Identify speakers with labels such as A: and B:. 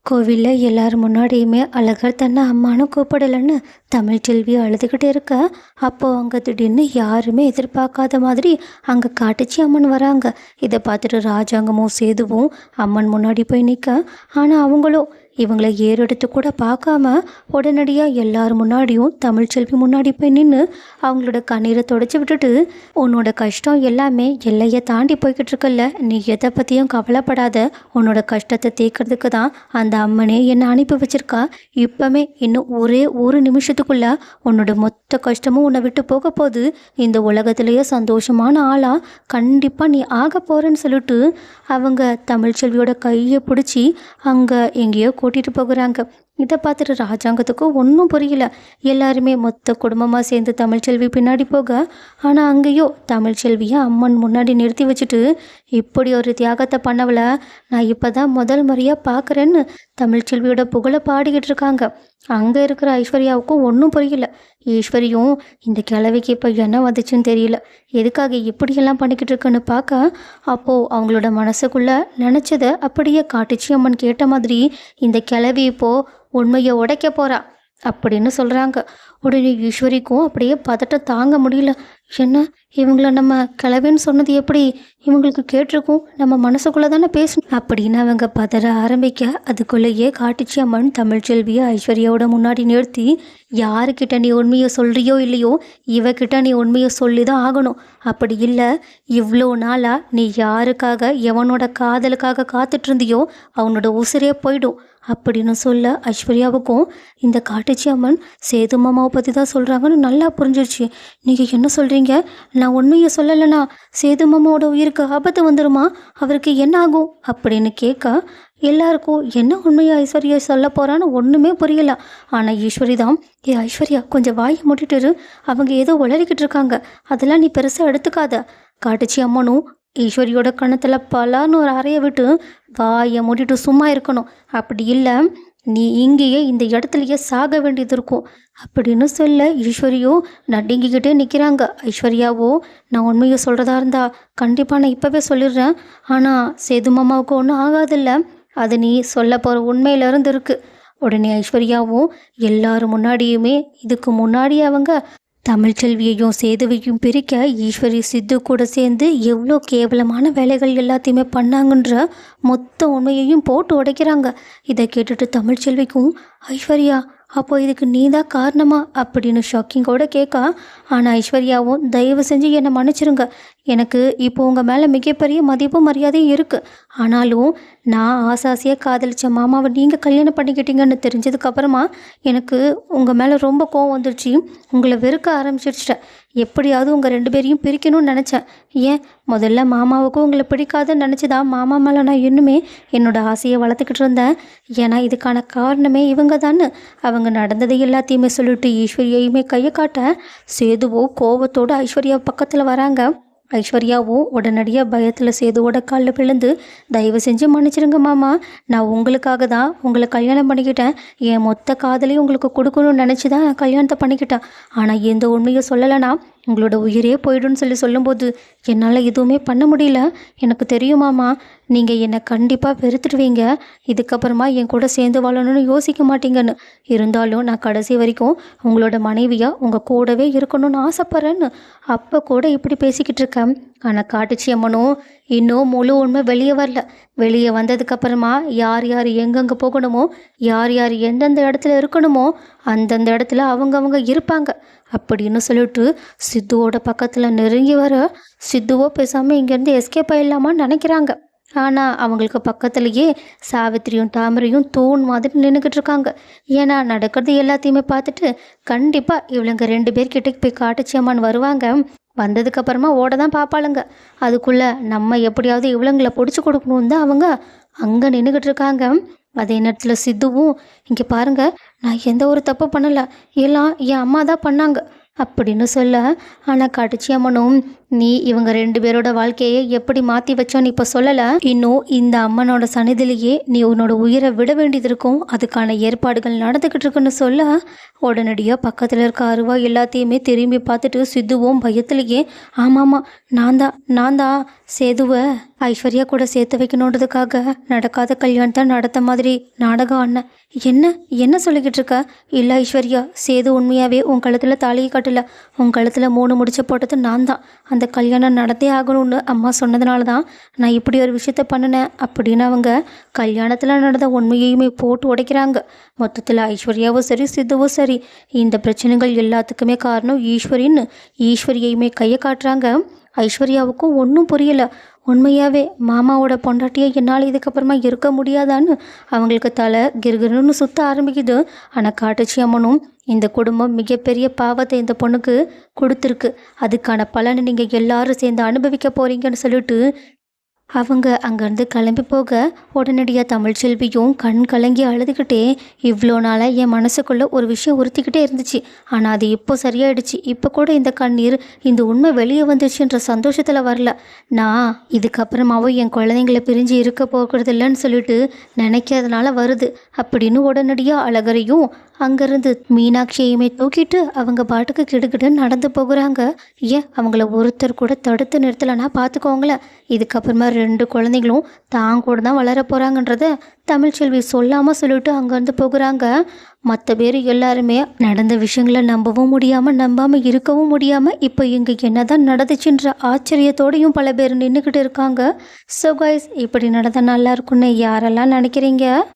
A: கோவிலில் எல்லாரும் முன்னாடியுமே அழகர் தன்னை அம்மானு கூப்பிடலன்னு தமிழ்ச்செல்வி அழுதுகிட்டே இருக்க, அப்போது அங்கே திடீர்னு யாருமே எதிர்பார்க்காத மாதிரி அங்கே காட்டுச்சி அம்மன் வராங்க. இதை பார்த்துட்டு ராஜாங்கமும் சேதுவும் அம்மன் முன்னாடி போய் நிற்க, ஆனால் அவங்களும் இவங்களை ஏறெடுத்து கூட பார்க்காம உடனடியாக எல்லார் முன்னாடியும் தமிழ்ச்செல்வி முன்னாடி போய் நின்று அவங்களோட கண்ணீரை தொடச்சி விட்டுட்டு, உன்னோட கஷ்டம் எல்லாமே எல்லையை தாண்டி போய்கிட்டு இருக்கல, நீ எதை பற்றியும் கவலைப்படாத, உன்னோட கஷ்டத்தை தீர்க்கறதுக்கு தான் அந்த அம்மனே என்னை அனுப்பி வச்சிருக்கா. இப்போமே இன்னும் ஒரே ஒரு நிமிஷத்துக்குள்ள உன்னோட மொத்த கஷ்டமும் உன்னை விட்டு போக போகுது, இந்த உலகத்திலேயே சந்தோஷமான ஆளா கண்டிப்பாக நீ ஆக போகிறேன்னு சொல்லிட்டு அவங்க தமிழ்ச்செல்வியோட கையை பிடிச்சி அங்கே எங்கேயோ கூட்டிகிட்டு போகிறாங்க. இதை பார்த்துட்டு ராஜாங்கத்துக்கும் ஒன்றும் புரியல. எல்லாருமே மொத்த குடும்பமாக சேர்ந்து தமிழ்ச்செல்வி பின்னாடி போக, ஆனால் அங்கேயோ தமிழ்ச்செல்வியை அம்மன் முன்னாடி நிறுத்தி வச்சுட்டு, இப்படி ஒரு தியாகத்தை பண்ணவளை நான் இப்போ தான் முதல் முறையாக பார்க்குறேன்னு தமிழ்ச்செல்வியோட புகழை பாடிக்கிட்டு இருக்காங்க. அங்கே இருக்கிற ஐஸ்வர்யாவுக்கும் ஒன்றும் புரியல. ஈஸ்வரியும் இந்த கிழவிக்கு இப்போ என்ன வந்துச்சுன்னு தெரியல, எதுக்காக இப்படியெல்லாம் பண்ணிக்கிட்டு இருக்குன்னு பார்க்க, அப்போது அவங்களோட மனசுக்குள்ளே நினச்சதை அப்படியே காட்டுச்சி அம்மன் கேட்ட மாதிரி, இந்த கிழவி இப்போது உண்மையை உடைக்க போகிறா அப்படின்னு சொல்கிறாங்க. உடனே ஈஸ்வரிக்கும் அப்படியே பதட்டம் தாங்க முடியல. என்ன, இவங்கள நம்ம கிளவின்னு சொன்னது எப்படி இவங்களுக்கு கேட்டிருக்கும், நம்ம மனசுக்குள்ளே தானே பேசணும் அப்படின்னு அவங்க பதற ஆரம்பிக்க, அதுக்குள்ளேயே காட்டுச்சி அம்மன் தமிழ்ச்செல்வியை ஐஸ்வர்யாவோட முன்னாடி நிறுத்தி, யாருக்கிட்ட நீ உண்மையை சொல்கிறியோ இல்லையோ, இவகிட்ட நீ உண்மையை சொல்லி தான் ஆகணும். அப்படி இல்லை, இவ்வளோ நாளாக நீ யாருக்காக எவனோட காதலுக்காக காத்துட்டு இருந்தியோ அவனோட உசிரே போயிடும் அப்படின்னு சொல்ல, ஐஸ்வர்யாவுக்கும் இந்த காட்டுச்சி அம்மன் சேது மாமாவை பற்றி தான் சொல்கிறாங்கன்னு நல்லா புரிஞ்சிருச்சு. நீங்கள் என்ன சொல்கிறீங்க, நான் உண்மையை சொல்லலைன்னா சேது மாமாவோட உயிருக்கு ஆபத்து வந்துடுமா, அவருக்கு என்ன ஆகும் அப்படின்னு கேட்க, எல்லாருக்கும் என்ன உண்மையை ஐஸ்வர்யா சொல்ல போகிறான்னு ஒன்றுமே புரியல. ஆனால் ஈஸ்வரி தான், ஐஸ்வர்யா கொஞ்சம் வாயை மூடிட்டு, அவங்க ஏதோ உளறிக்கிட்டு இருக்காங்க, அதெல்லாம் நீ பெருசாக எடுத்துக்காத. காட்டுச்சி அம்மனும் ஈஸ்வரியோட கணத்தில் பலான்னு ஒரு அறையை விட்டு வாயை மூடிட்டு சும்மா இருக்கணும், அப்படி இல்லை நீ இங்கேயே இந்த இடத்துலையே சாக வேண்டியது இருக்கும் அப்படின்னு சொல்ல, ஈஸ்வரியோ நடுங்கிக்கிட்டே நிற்கிறாங்க. ஐஸ்வர்யாவோ, நான் உண்மையை சொல்கிறதா இருந்தா கண்டிப்பாக நான் இப்போவே சொல்லிடுறேன், ஆனால் சேது மாமாவுக்கு ஒன்றும் ஆகாதில்ல, அது நீ சொல்ல போகிற உண்மையிலேருந்து இருக்குது. உடனே ஐஸ்வர்யாவும் எல்லாரும் முன்னாடியுமே, இதுக்கு முன்னாடி அவங்க தமிழ்ச்செல்வியையும் சேதுவையும் பிரிக்க ஈஸ்வரி சித்து கூட சேர்ந்து எவ்வளோ கேவலமான வேலைகள் எல்லாத்தையுமே பண்ணாங்கன்ற மொத்த உண்மையையும் போட்டு உடைக்கிறாங்க. இதை கேட்டுட்டு தமிழ்ச்செல்விக்கும், ஐஸ்வர்யா அப்போ இதுக்கு நீ தான் காரணமா அப்படின்னு ஷாக்கிங்கோட கேட்க, ஆனால் ஐஸ்வர்யாவும், தயவு செஞ்சு என்னை மன்னிச்சிருங்க, எனக்கு இப்போ உங்கள் மேலே மிகப்பெரிய மதிப்பும் மரியாதையும் இருக்குது, ஆனாலும் நான் ஆசாசியாக காதலிச்ச மாமாவை நீங்கள் கல்யாணம் பண்ணிக்கிட்டீங்கன்னு தெரிஞ்சதுக்கப்புறமா எனக்கு உங்கள் மேலே ரொம்ப கோவம் வந்துடுச்சு, உங்களை வெறுக்க ஆரம்பிச்சிடுச்சிட்டேன், எப்படியாவது உங்கள் ரெண்டு பேரையும் பிரிக்கணும்னு நினச்சேன். ஏன் முதல்ல மாமாவுக்கும் உங்களை பிடிக்காதுன்னு நினச்சிதான் மாமா மேலே நான் இன்னுமே என்னோடய ஆசையை வளர்த்துக்கிட்டு இருந்தேன். ஏன்னா இதுக்கான காரணமே இவங்க தானே. அவங்க நடந்தது எல்லாத்தையுமே சொல்லிட்டு ஈஸ்வரியையுமே கையை காட்ட, சேதுவோ கோவத்தோடு ஐஸ்வர்யா பக்கத்தில் வராங்க. ஐஸ்வர்யாவும் உடனடியாக பயத்தில் சேதுவோட காலில் விழுந்து, தயவு செஞ்சு மன்னிச்சிருங்க மாமா, நான் உங்களுக்காக தான் உங்களை கல்யாணம் பண்ணிக்கிட்டேன், என் மொத்த காதலையும் உங்களுக்கு கொடுக்கணும்னு நினச்சி தான் நான் கல்யாணத்தை பண்ணிக்கிட்டேன், ஆனால் எந்த உண்மையை சொல்லலைன்னா உங்களோட உயிரே போய்டுன்னு சொல்லும்போது என்னால் எதுவுமே பண்ண முடியல. எனக்கு தெரியுமாம்மா, நீங்கள் என்னை கண்டிப்பாக வெறுத்துடுவீங்க, இதுக்கப்புறமா என் கூட சேர்ந்து வாழணும்னு யோசிக்க மாட்டீங்கன்னு, இருந்தாலும் நான் கடைசி வரைக்கும் உங்களோட மனைவியாக உங்கள் கூடவே இருக்கணும்னு ஆசைப்பட்றேன்னு அப்போ கூட இப்படி பேசிக்கிட்டு இருக்கேன். ஆனால் காட்டுச்சி அம்மனும் இன்னும் முழு உண்மை வெளியே வரல. வெளியே வந்ததுக்கப்புறமா யார் யார் எங்கெங்கே போகணுமோ, யார் யார் எந்தெந்த இடத்துல இருக்கணுமோ அந்தந்த இடத்துல அவங்கவங்க இருப்பாங்க அப்படின்னு சொல்லிட்டு சித்துவோட பக்கத்தில் நெருங்கி வர, சித்துவோ பேசாமல் இங்கேருந்து எஸ்கேப் ஆகிடலாமான்னு நினைக்கிறாங்க. ஆனால் அவங்களுக்கு பக்கத்துலேயே சாவித்திரியும் தாமரையும் தூண் மாதிரி நின்றுக்கிட்டு இருக்காங்க. ஏன்னா நடக்கிறது எல்லாத்தையுமே பார்த்துட்டு கண்டிப்பாக இவளுங்க ரெண்டு பேர்கிட்ட போய் காட்டுச்சி அம்மான் வருவாங்க, வந்ததுக்கப்புறமா ஓட தான் பார்ப்பாளுங்க, அதுக்குள்ளே நம்ம எப்படியாவது இவளுங்களை பிடிச்சி கொடுக்கணுன்னு தான் அவங்க அங்கே நின்றுக்கிட்டு இருக்காங்க. அதே நேரத்தில் சித்துவும், இங்கே பாருங்கள், நான் எந்த ஒரு தப்பு பண்ணலை, எல்லாம் என் அம்மா தான் பண்ணாங்க அப்படின்னு சொல்ல, ஆனால் காட்டுச்சி அம்மனும், நீ இவங்க 2 பேரோட வாழ்க்கையை எப்படி மாற்றி வச்சோன்னு இப்போ சொல்லலை. இன்னும் இந்த அம்மனோட சன்னிதிலேயே நீ உன்னோட உயிரை விட வேண்டியது இருக்கும். அதுக்கான ஏற்பாடுகள் நடந்துக்கிட்டு இருக்குன்னு சொல்ல உடனடியாக பக்கத்தில் இருக்க அருவா எல்லாத்தையுமே திரும்பி பார்த்துட்டு சித்துவும் பயத்திலேயே ஆமாம் நான் தான் சேதுவை ஐஸ்வர்யா கூட சேர்த்து வைக்கணுன்றதுக்காக நடக்காத கல்யாணத்தை நடத்த மாதிரி நாடகம் ஆடினேன். என்ன சொல்லிக்கிட்டு இருக்க? இல்லை ஐஸ்வர்யா, சேது உண்மையாகவே உன் கழுத்தில் தாலியை கட்டல. உன் கழுத்தில் 3 முடிச்ச போட்டது நான் தான். அந்த கல்யாணம் நடந்தே ஆகணும்னு அம்மா சொன்னதுனால தான் நான் இப்படி ஒரு விஷயத்த பண்ணினேன் அப்படின்னு அவங்க கல்யாணத்தில் நடந்த உண்மையையுமே போட்டு உடைக்கிறாங்க. மொத்தத்தில் ஐஸ்வர்யாவும் சரி சித்துவும் சரி இந்த பிரச்சனைகள் எல்லாத்துக்குமே காரணம் ஈஸ்வரியையுமே கையை காட்டுறாங்க. ஐஸ்வர்யாவுக்கும் ஒன்றும் புரியல. உண்மையாகவே மாமாவோட பொண்டாட்டியை என்னால் இதுக்கப்புறமா இருக்க முடியாதான்னு அவங்களுக்கு தலை கிருகிருன்னு சுற்ற ஆரம்பிக்குது. ஆனால் காட்டுச்சி அம்மனும் இந்த குடும்பம் மிகப்பெரிய பாவத்தை இந்த பொண்ணுக்கு கொடுத்துருக்கு, அதுக்கான பலனை நீங்கள் எல்லாரும் சேர்ந்து அனுபவிக்க போகிறீங்கன்னு சொல்லிட்டு அவங்க அங்கேருந்து கிளம்பி போக உடனடியாக தமிழ்ச்செல்வியும் கண் கலங்கி அழுதுகிட்டே இவ்வளோ நாளாக என் மனசுக்குள்ளே ஒரு விஷயம் உறுத்திக்கிட்டே இருந்துச்சு, ஆனால் அது இப்போ சரியாயிடுச்சு. இப்போ கூட இந்த கண்ணீர் இந்த உண்மை வெளியே வந்துச்சுன்ற சந்தோஷத்தில் வரல. நான் இதுக்கப்புறமாவும் என் குழந்தைங்களை பிரிஞ்சு இருக்க போகிறது இல்லைன்னு சொல்லிட்டு நினைக்கிறதுனால வருது அப்படின்னு உடனடியாக அழகரையும் அங்கேருந்து மீனாட்சியையுமே தூக்கிட்டு அவங்க பாட்டுக்கு கிடுக்கிட்டு நடந்து போகிறாங்க. ஏன் அவங்கள ஒருத்தர் கூட தடுத்து நிறுத்தலைன்னா பார்த்துக்கோங்களேன். இதுக்கப்புறமா 2 குழந்தைகளும் தான் கூட தான் வளர போகிறாங்கன்றத தமிழ்ச்செல்வி சொல்லாமல் சொல்லிட்டு அங்கேருந்து போகிறாங்க. மற்ற பேர் எல்லாருமே நடந்த விஷயங்களை நம்பவும் முடியாமல் நம்பாமல் இருக்கவும் முடியாமல் இப்போ இங்கே என்னதான் நடந்துச்சுன்ற ஆச்சரியத்தோடையும் பல பேர் நின்றுக்கிட்டு இருக்காங்க. ஸோ கைஸ், இப்படி நடந்தால் நல்லா இருக்குன்னு யாரெல்லாம் நினைக்கிறீங்க?